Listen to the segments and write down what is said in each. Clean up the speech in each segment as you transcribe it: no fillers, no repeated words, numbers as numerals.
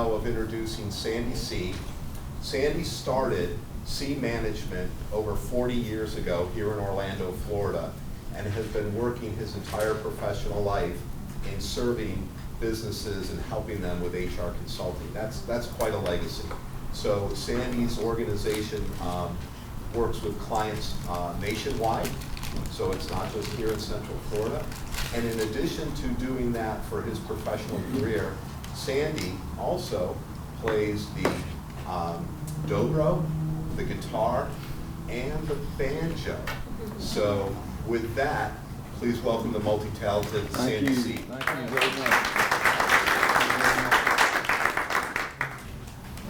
now of introducing Sandy Seay. Sandy started Seay Management over 40 years ago here in Orlando, Florida, and has been working his entire professional life in serving businesses and helping them with HR consulting. That's quite a legacy. So Sandy's organization works with clients nationwide, so it's not just here in Central Florida. And in addition to doing that for his professional career, Sandy also plays the dobro, the guitar, and the banjo. So with that, please welcome the multi-talented Sandy Seay. Thank you very much.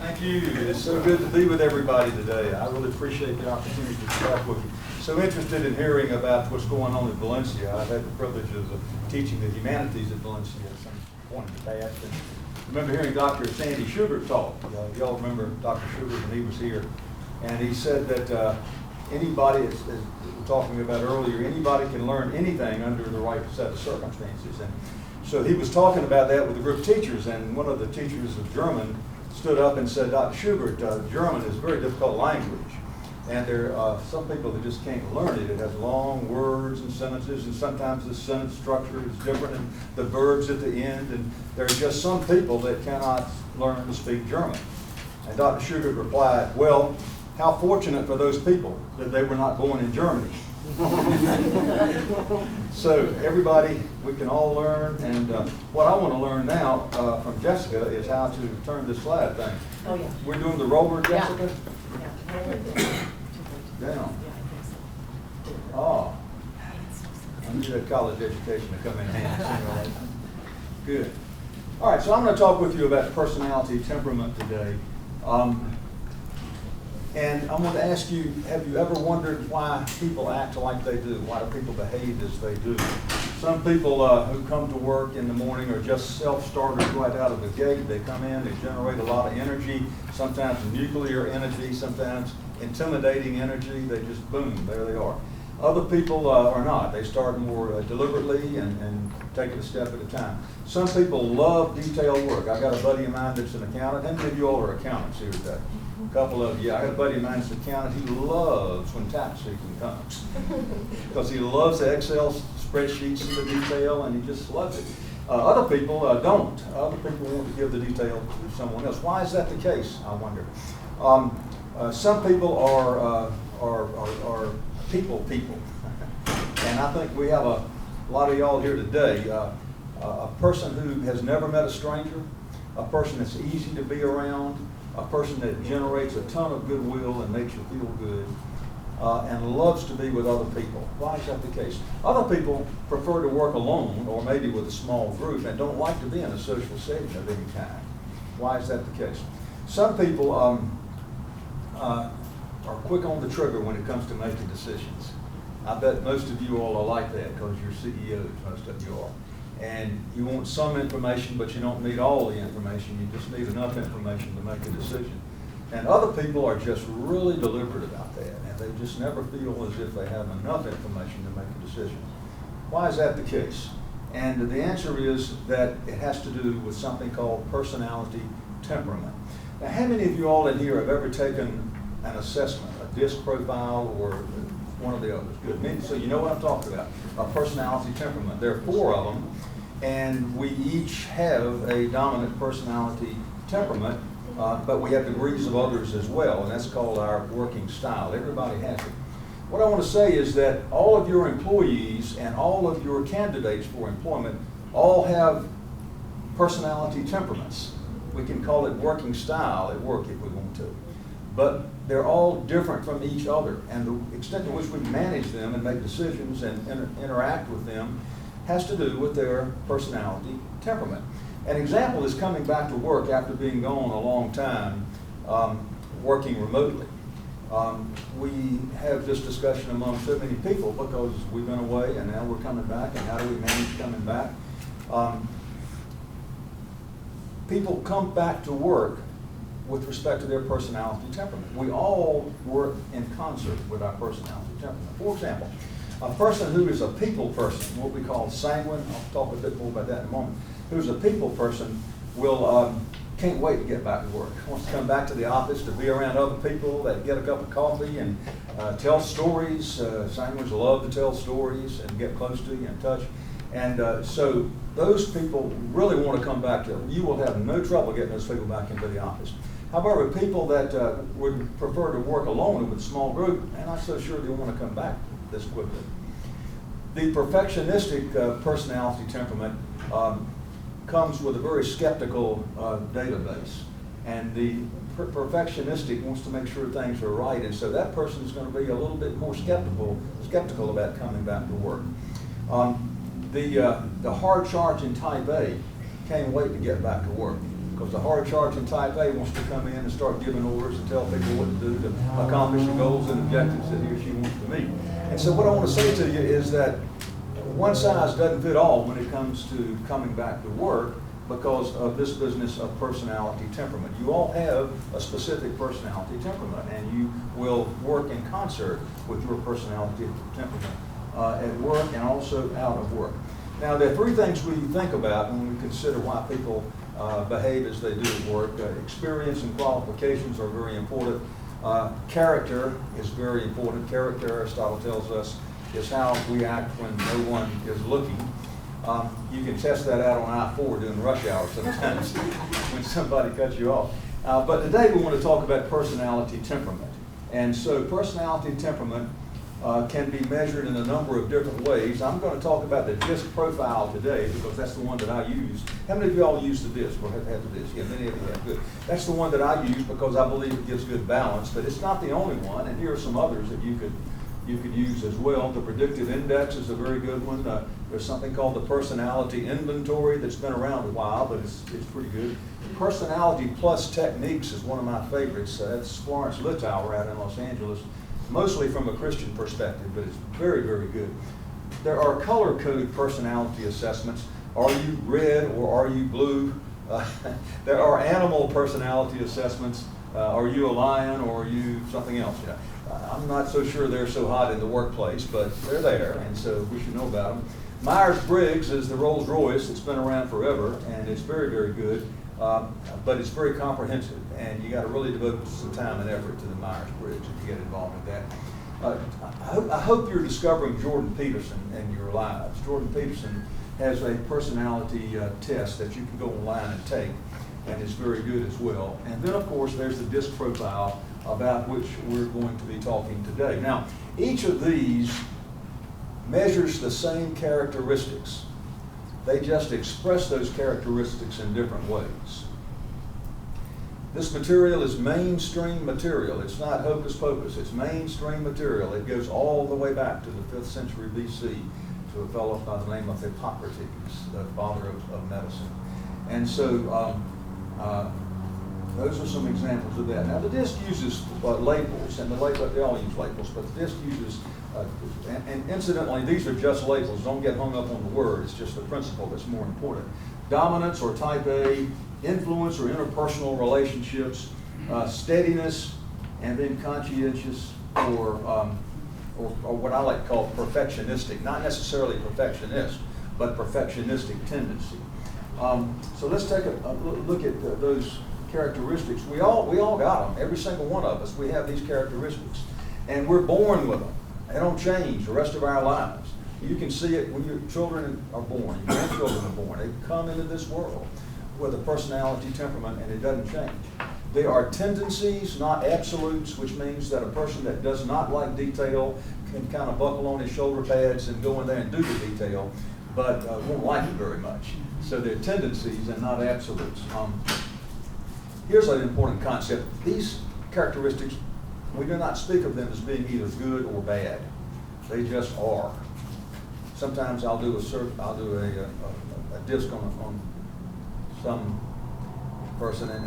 Thank you. It's so good to be with everybody today. I really appreciate the opportunity to talk with you. So interested in hearing about what's going on at Valencia. I've had the privilege of teaching the humanities at Valencia at some point in the past. And I remember hearing Dr. Sandy Sugar talk. Y'all remember Dr. Sugar when he was here. And he said that anybody, as we were talking about earlier, anybody can learn anything under the right set of circumstances. And so he was talking about that with a group of teachers, and one of the teachers of German stood up and said, Dr. Schubert, German is a very difficult language. And there are some people that just can't learn it. It has long words and sentences, and sometimes the sentence structure is different, and the verbs at the end, and there are just some people that cannot learn to speak German. And Dr. Schubert replied, well, how fortunate for those people that they were not born in Germany. So everybody, we can all learn, and what I want to learn now from Jessica is how to turn this slide thing. Oh, yeah. We're doing the roller, Jessica? Yeah. Down. Oh. I need that college education to come in handy. Good. All right, so I'm going to talk with you about personality temperament today. And I want to ask you, have you ever wondered why people act like they do? Why do people behave as they do? Some people who come to work in the morning are just self-starters right out of the gate. They come in, they generate a lot of energy, sometimes nuclear energy, sometimes intimidating energy. They just, boom, there they are. Other people are not. They start more deliberately and take it a step at a time. Some people love detailed work. I've got a buddy of mine that's an accountant. How many of you all are accountants here today? A couple of you. I got a buddy of mine that's an accountant. He loves when tax season comes because he loves the Excel spreadsheets and the detail, and he just loves it. Other people don't. Other people want to give the detail to someone else. Why is that the case, I wonder? Some people are people. And I think we have a lot of y'all here today. A person who has never met a stranger, a person that's easy to be around, a person that generates a ton of goodwill and makes you feel good, and loves to be with other people. Why is that the case? Other people prefer to work alone or maybe with a small group and don't like to be in a social setting of any kind. Why is that the case? Some people are quick on the trigger when it comes to making decisions. I bet most of you all are like that because you're CEOs, most of you are. And you want some information, but you don't need all the information. You just need enough information to make a decision. And other people are just really deliberate about that, and they just never feel as if they have enough information to make a decision. Why is that the case? And the answer is that it has to do with something called personality temperament. Now, how many of you all in here have ever taken an assessment, a DISC profile, or one of the others? Good. So you know what I'm talking about, a personality temperament. There are 4 of them, and we each have a dominant personality temperament, but we have degrees of others as well, and that's called our working style. Everybody has it. What I want to say is that all of your employees and all of your candidates for employment all have personality temperaments. We can call it working style at work if we want to. But they're all different from each other, and the extent to which we manage them and make decisions and interact with them has to do with their personality temperament. An example is coming back to work after being gone a long time, working remotely. We have this discussion among so many people because we've been away and now we're coming back, and how do we manage coming back? People come back to work with respect to their personality temperament. We all work in concert with our personality temperament. For example, a person who is a people person, what we call sanguine, I'll talk a bit more about that in a moment, who's a people person will can't wait to get back to work. Wants to come back to the office, to be around other people, that get a cup of coffee and tell stories. Singers love to tell stories and get close to you and touch. And so those people really want to come back to, you will have no trouble getting those people back into the office. However, people that would prefer to work alone with a small group, I'm not so sure they want to come back this quickly. The perfectionistic personality temperament comes with a very skeptical database. And the perfectionistic wants to make sure things are right, and so that person is going to be a little bit more skeptical about coming back to work. The hard-charging type A can't wait to get back to work, because the hard-charging type A wants to come in and start giving orders and tell people what to do to accomplish the goals and objectives that he or she wants to meet. And so what I want to say to you is that one size doesn't fit all when it comes to coming back to work, because of this business of personality temperament. You all have a specific personality temperament, and you will work in concert with your personality temperament at work and also out of work. Now, there are three things we think about when we consider why people behave as they do at work. Experience and qualifications are very important. Character is very important. Character, Aristotle tells us, is how we act when no one is looking. You can test that out on I-4 during rush hour sometimes when somebody cuts you off. But today we want to talk about personality temperament. And so personality temperament can be measured in a number of different ways. I'm going to talk about the DISC profile today because that's the one that I use. How many of you all use the DISC or have had the DISC? Yeah, many of you have. Good. That's the one that I use because I believe it gives good balance, but it's not the only one, and here are some others that you could use as well. The predictive index is a very good one. There's something called the personality inventory that's been around a while, but it's pretty good. Personality plus techniques is one of my favorites. That's Florence Littauer out in Los Angeles, mostly from a Christian perspective, but it's very, very good. There are color-coded personality assessments. Are you red or are you blue? There are animal personality assessments. Are you a lion or are you something else? Yeah. I'm not so sure they're so hot in the workplace, but they're there, and so we should know about them. Myers-Briggs is the Rolls Royce. It's been around forever, and it's very, very good, but it's very comprehensive, and you got to really devote some time and effort to the Myers-Briggs if you get involved with that. I hope you're discovering Jordan Peterson in your lives. Jordan Peterson has a personality test that you can go online and take, and it's very good as well. And then, of course, there's the DISC profile, about which we're going to be talking today. Now, each of these measures the same characteristics. They just express those characteristics in different ways. This material is mainstream material. It's not hocus pocus. It's mainstream material. It goes all the way back to the 5th century BC to a fellow by the name of Hippocrates, the father of medicine. And so those are some examples of that. Now, the DISC uses labels, and they all use labels, but the DISC uses, and incidentally, these are just labels. Don't get hung up on the word. It's just the principle that's more important. Dominance, or type A, influence or interpersonal relationships, steadiness, and then conscientious, or what I like to call perfectionistic. Not necessarily perfectionist, but perfectionistic tendency. So let's take a look at those characteristics. We all got them. Every single one of us. We have these characteristics, and we're born with them. They don't change the rest of our lives. You can see it when your children are born, your grandchildren are born. They come into this world with a personality temperament, and it doesn't change. They are tendencies, not absolutes, which means that a person that does not like detail can kind of buckle on his shoulder pads and go in there and do the detail, but won't like it very much. So they're tendencies and not absolutes. Here's an important concept. These characteristics, we do not speak of them as being either good or bad. They just are. Sometimes I'll do a DISC on some person, and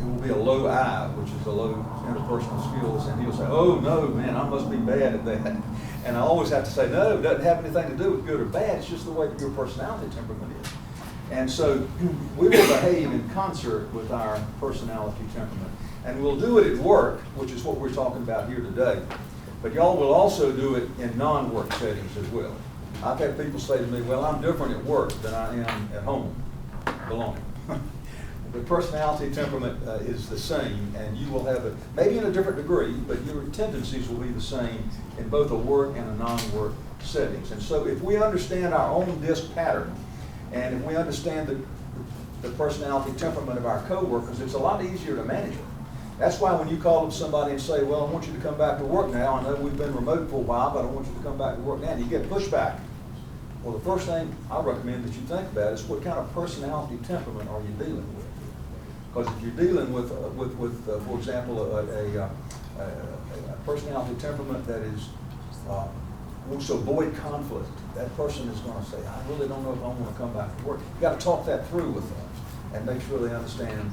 it will be a low I, which is a low interpersonal skills, and he'll say, "Oh no, man, I must be bad at that." And I always have to say, no, it doesn't have anything to do with good or bad. It's just the way your personality temperament is. And so we will behave in concert with our personality temperament. And we'll do it at work, which is what we're talking about here today. But y'all will also do it in non-work settings as well. I've had people say to me, "Well, I'm different at work than I am at home." Baloney. the personality temperament is the same, and you will have it, maybe in a different degree, but your tendencies will be the same in both a work and a non-work settings. And so if we understand our own DISC pattern, and if we understand the personality temperament of our coworkers, it's a lot easier to manage it. That's why when you call up somebody and say, well, I want you to come back to work now, I know we've been remote for a while, but I want you to come back to work now, and you get pushback. Well, the first thing I recommend that you think about is what kind of personality temperament are you dealing with? Because if you're dealing with for example, a personality temperament that is wants to avoid conflict, that person is going to say, I really don't know if I want to come back to work. You've got to talk that through with them and make sure they understand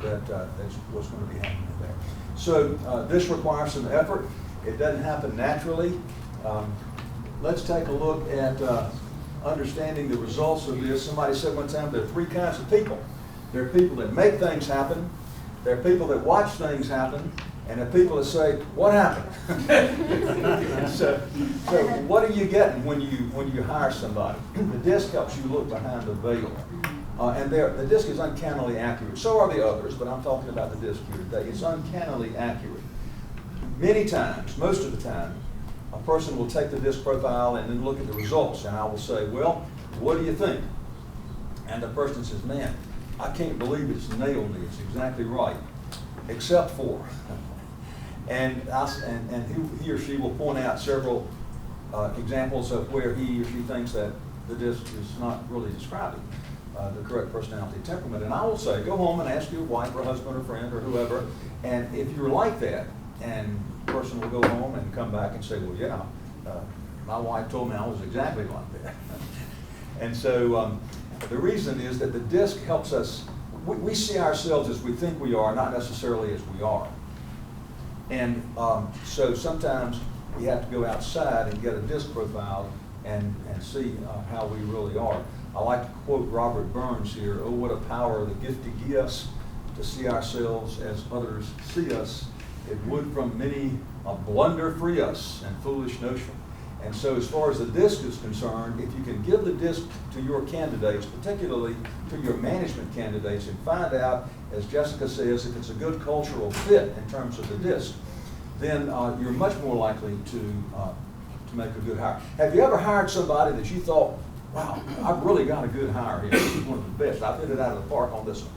that's what's going to be happening there. So this requires some effort. It doesn't happen naturally. Let's take a look at understanding the results of this. Somebody said one time there are three kinds of people. There are people that make things happen, there are people that watch things happen, and there are people that say, what happened? so what are you getting when you hire somebody? The DISC helps you look behind the veil. And the DISC is uncannily accurate. So are the others, but I'm talking about the DISC here today. It's uncannily accurate. Many times, most of the time, a person will take the DISC profile and then look at the results, and I will say, well, what do you think? And the person says, man, I can't believe it's nailed me. It's exactly right, except for. And he or she will point out several examples of where he or she thinks that the DISC is not really describing the correct personality temperament. And I will say, go home and ask your wife or husband or friend or whoever, and if you're like that, and the person will go home and come back and say, well, yeah, my wife told me I was exactly like that. And so the reason is that the DISC helps us, we see ourselves as we think we are, not necessarily as we are. And so sometimes we have to go outside and get a DISC profile and see how we really are. I like to quote Robert Burns here, oh, what a power the gifted give us to see ourselves as others see us. It would from many a blunder free us and foolish notion. And so as far as the DISC is concerned, if you can give the DISC to your candidates, particularly to your management candidates, and find out, as Jessica says, if it's a good cultural fit in terms of the DISC, then you're much more likely to make a good hire. Have you ever hired somebody that you thought, wow, I've really got a good hire here. This is one of the best. I've hit it out of the park on this one.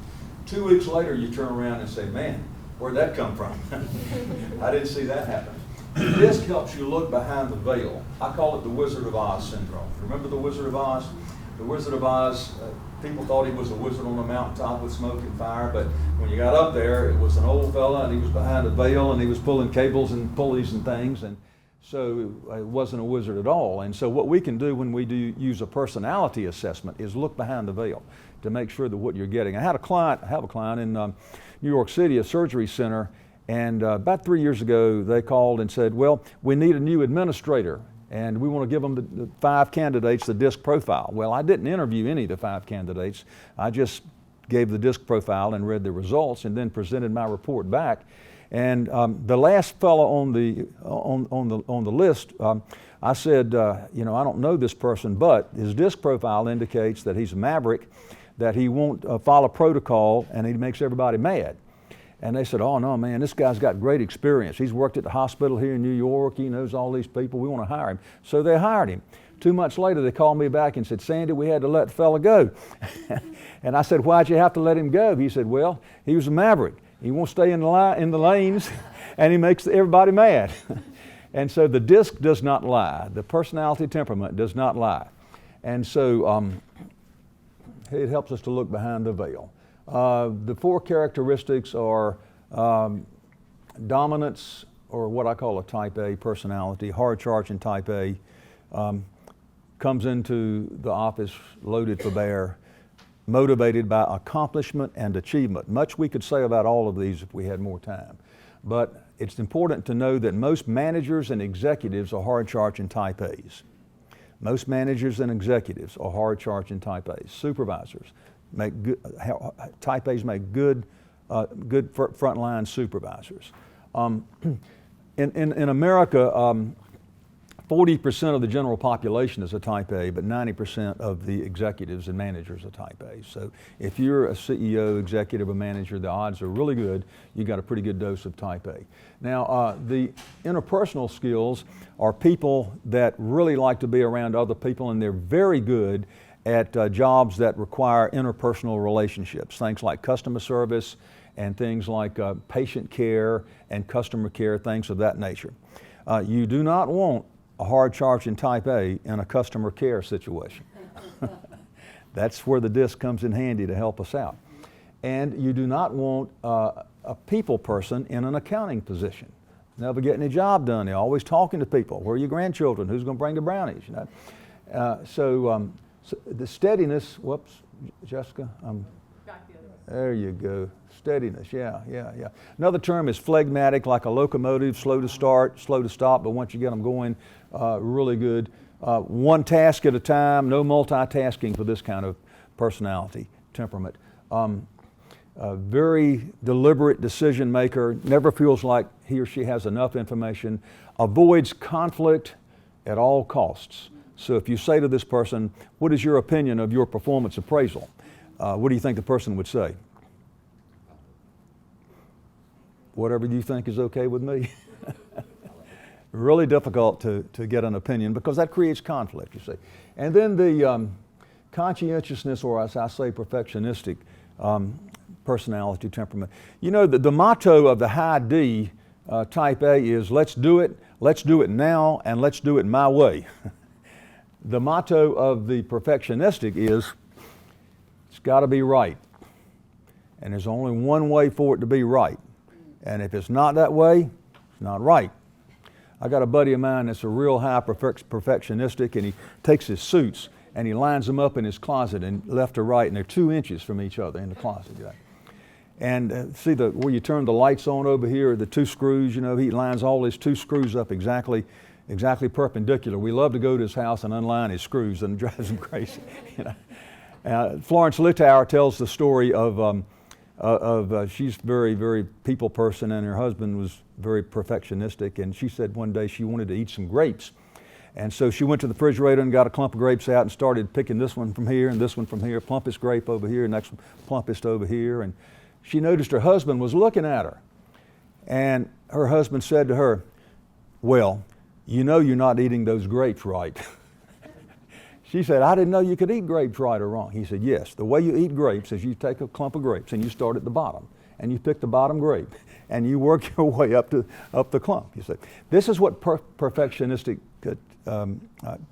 2 weeks later, you turn around and say, man, where'd that come from? I didn't see that happen. The DISC helps you look behind the veil. I call it the Wizard of Oz syndrome. Remember the Wizard of Oz? The Wizard of Oz, people thought he was a wizard on a mountaintop with smoke and fire, but when you got up there, it was an old fella, and he was behind a veil, and he was pulling cables and pulleys and things, and so it wasn't a wizard at all. And so what we can do when we do use a personality assessment is look behind the veil to make sure that what you're getting. I have a client in New York City, a surgery center, and about 3 years ago they called and said, well, we need a new administrator and we want to give them the 5 candidates the DISC profile. Well, I didn't interview any of the 5 candidates. I just gave the DISC profile and read the results and then presented my report back. And the last fellow on the list, I said, you know, I don't know this person, but his DISC profile indicates that he's a maverick, that he won't follow protocol, and he makes everybody mad. And they said, oh no, man, this guy's got great experience. He's worked at the hospital here in New York. He knows all these people. We want to hire him. So they hired him. 2 months later, they called me back and said, Sandy, we had to let the fella go. And I said, why'd you have to let him go? He said, well, he was a maverick. He won't stay in the lanes, and he makes everybody mad. And so the DISC does not lie. The personality temperament does not lie. And so it helps us to look behind the veil. The 4 characteristics are dominance, or what I call a type A personality, hard charging type A, comes into the office loaded for bear, motivated by accomplishment and achievement. Much we could say about all of these if we had more time. But it's important to know that most managers and executives are hard charging type A's. Most managers and executives are hard charging type A's. Supervisors make good, type A's make good frontline supervisors. In America, 40% of the general population is a type A, but 90% of the executives and managers are type A. So if you're a CEO, executive, or manager, the odds are really good you got a pretty good dose of type A. Now, the interpersonal skills are people that really like to be around other people, and they're very good at jobs that require interpersonal relationships, things like customer service and things like patient care and customer care, things of that nature. You do not want a hard-charging type A in a customer care situation. That's where the disc comes in handy to help us out. And you do not want a people person in an accounting position. Never getting a job done. They're always talking to people. Where are your grandchildren? Who's going to bring the brownies? You know? So the steadiness, whoops, Jessica. There you go. Steadiness, yeah. Another term is phlegmatic, like a locomotive, slow to start, slow to stop, but once you get them going, really good. One task at a time, no multitasking for this kind of personality, temperament. Very deliberate decision maker, never feels like he or she has enough information, avoids conflict at all costs. So if you say to this person, what is your opinion of your performance appraisal? What do you think the person would say? Whatever you think is okay with me. Really difficult to get an opinion because that creates conflict, you see. And then the conscientiousness, or as I say, perfectionistic personality temperament. You know, the motto of the high D type A is let's do it now, and let's do it my way. The motto of the perfectionistic is it's got to be right. And there's only one way for it to be right. And if it's not that way, it's not right. I got a buddy of mine that's a real high perfectionistic, and he takes his suits and he lines them up in his closet and left to right, and they're 2 inches from each other in the closet. Yeah. And see where you turn the lights on over here, the 2 screws, you know, he lines all his 2 screws up exactly perpendicular. We love to go to his house and unline his screws, and it drives him crazy. You know? Florence Littauer tells the story of she's very, very people person, and her husband was very perfectionistic, and she said one day she wanted to eat some grapes. And so she went to the refrigerator and got a clump of grapes out and started picking this one from here and this one from here, plumpest grape over here, next one plumpest over here. And she noticed her husband was looking at her. And her husband said to her, well, you know you're not eating those grapes right. She said, I didn't know you could eat grapes right or wrong. He said, yes, the way you eat grapes is you take a clump of grapes and you start at the bottom and you pick the bottom grape and you work your way up the clump. You say, this is what perfectionistic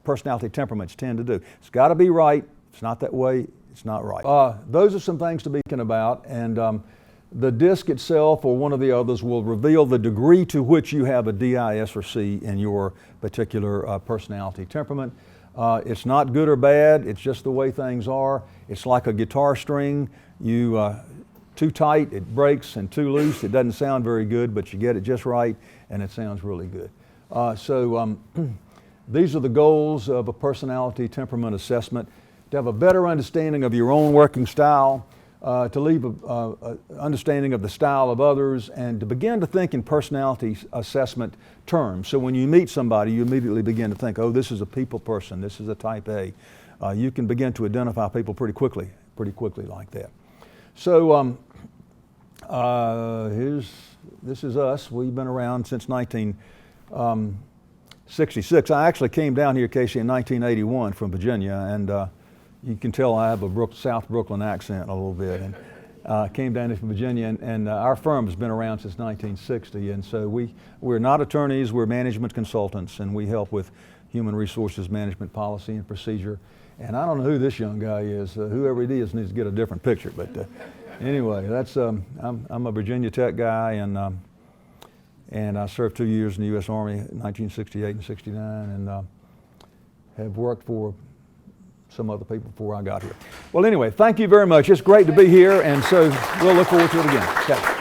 personality temperaments tend to do. It's got to be right. If it's not that way, it's not right. Those are some things to be thinking about, and the disc itself or one of the others will reveal the degree to which you have a D, I, S, or C in your particular personality temperament. It's not good or bad, it's just the way things are. It's like a guitar string. Too tight, it breaks, and too loose, it doesn't sound very good, but you get it just right, and it sounds really good. These are the goals of a personality temperament assessment: to have a better understanding of your own working style, to leave an understanding of the style of others, and to begin to think in personality assessment terms. So when you meet somebody, you immediately begin to think, oh, this is a people person, this is a type A. You can begin to identify people pretty quickly like that. So this is us. We've been around since 1966. I actually came down here, Casey, in 1981 from Virginia, and you can tell I have a South Brooklyn accent a little bit. And came down here from Virginia, and our firm has been around since 1960, and so we're not attorneys, we're management consultants, and we help with human resources management policy and procedure. And I don't know who this young guy is. Whoever it is needs to get a different picture. But anyway, that's I'm a Virginia Tech guy, and I served 2 years in the U.S. Army in 1968 and 69, and have worked for some other people before I got here. Well, anyway, thank you very much. It's great to be here, and so we'll look forward to it again. Okay.